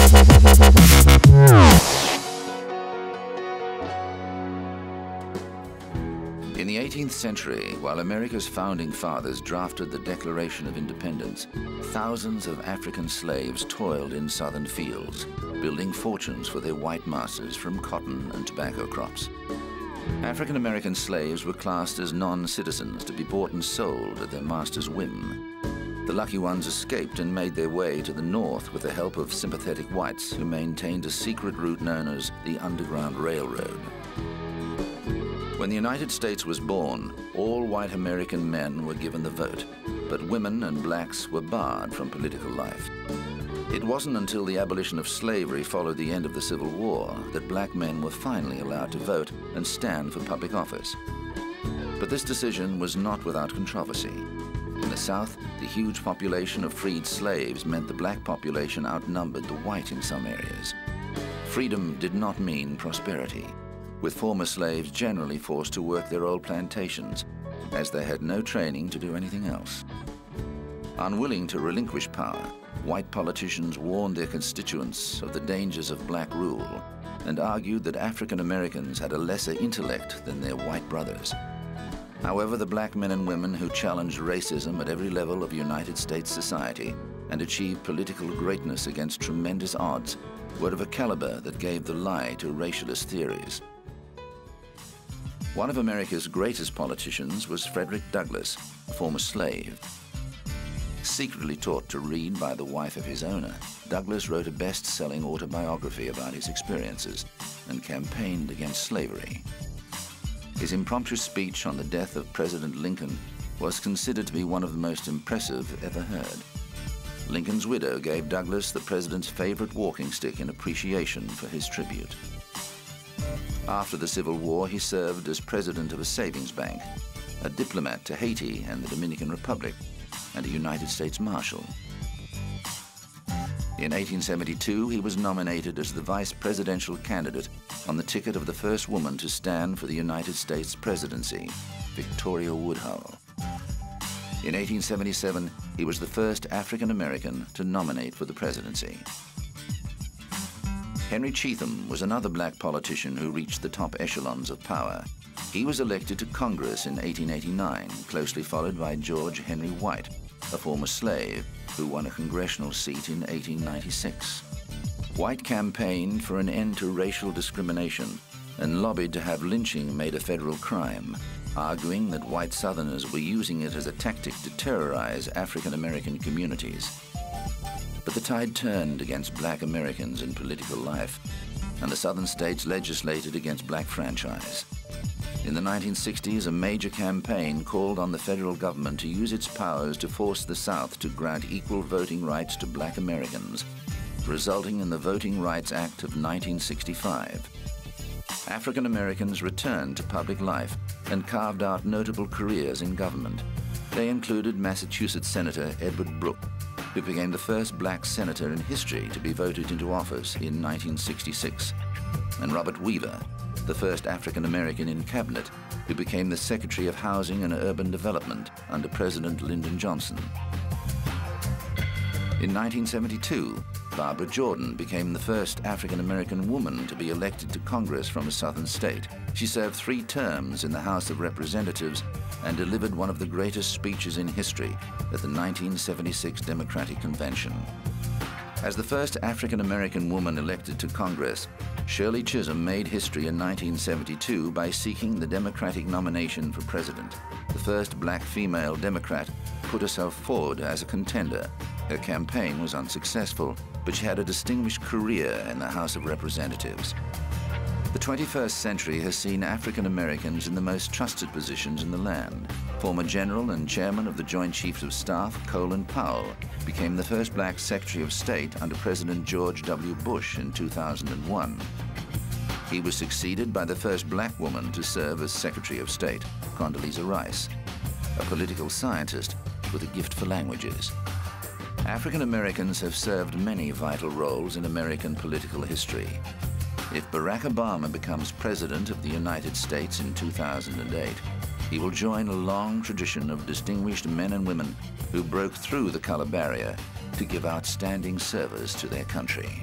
In the 18th century, while America's founding fathers drafted the Declaration of Independence, thousands of African slaves toiled in southern fields, building fortunes for their white masters from cotton and tobacco crops. African American slaves were classed as non-citizens to be bought and sold at their master's whim. The lucky ones escaped and made their way to the north with the help of sympathetic whites who maintained a secret route known as the Underground Railroad. When the United States was born, all white American men were given the vote, but women and blacks were barred from political life. It wasn't until the abolition of slavery followed the end of the Civil War that black men were finally allowed to vote and stand for public office. But this decision was not without controversy. In the South, the huge population of freed slaves meant the black population outnumbered the white in some areas. Freedom did not mean prosperity, with former slaves generally forced to work their old plantations, as they had no training to do anything else. Unwilling to relinquish power, white politicians warned their constituents of the dangers of black rule and argued that African Americans had a lesser intellect than their white brothers. However, the black men and women who challenged racism at every level of United States society and achieved political greatness against tremendous odds were of a caliber that gave the lie to racialist theories. One of America's greatest politicians was Frederick Douglass, a former slave. Secretly taught to read by the wife of his owner, Douglass wrote a best-selling autobiography about his experiences and campaigned against slavery. His impromptu speech on the death of President Lincoln was considered to be one of the most impressive ever heard. Lincoln's widow gave Douglass the president's favorite walking stick in appreciation for his tribute. After the Civil War, he served as president of a savings bank, a diplomat to Haiti and the Dominican Republic, and a United States Marshal. In 1872, he was nominated as the vice presidential candidate on the ticket of the first woman to stand for the United States presidency, Victoria Woodhull. In 1877, he was the first African American to nominate for the presidency. Henry Cheatham was another black politician who reached the top echelons of power. He was elected to Congress in 1889, closely followed by George Henry White, a former slave who won a congressional seat in 1896. White campaigned for an end to racial discrimination and lobbied to have lynching made a federal crime, arguing that white Southerners were using it as a tactic to terrorize African American communities. But the tide turned against black Americans in political life, and the southern states legislated against black franchise. In the 1960s, a major campaign called on the federal government to use its powers to force the South to grant equal voting rights to black Americans, resulting in the Voting Rights Act of 1965. African Americans returned to public life and carved out notable careers in government. They included Massachusetts Senator Edward Brooke, who became the first black senator in history to be voted into office in 1966, and Robert Weaver, the first African American in cabinet, who became the Secretary of Housing and Urban Development under President Lyndon Johnson. In 1972, Barbara Jordan became the first African American woman to be elected to Congress from a southern state. She served 3 terms in the House of Representatives and delivered one of the greatest speeches in history at the 1976 Democratic Convention. As the first African American woman elected to Congress, Shirley Chisholm made history in 1972 by seeking the Democratic nomination for president. The first black female Democrat put herself forward as a contender. Her campaign was unsuccessful, but she had a distinguished career in the House of Representatives. The 21st century has seen African Americans in the most trusted positions in the land. Former General and Chairman of the Joint Chiefs of Staff, Colin Powell, became the first black Secretary of State under President George W. Bush in 2001. He was succeeded by the first black woman to serve as Secretary of State, Condoleezza Rice, a political scientist with a gift for languages. African Americans have served many vital roles in American political history. If Barack Obama becomes President of the United States in 2008, he will join a long tradition of distinguished men and women who broke through the color barrier to give outstanding service to their country.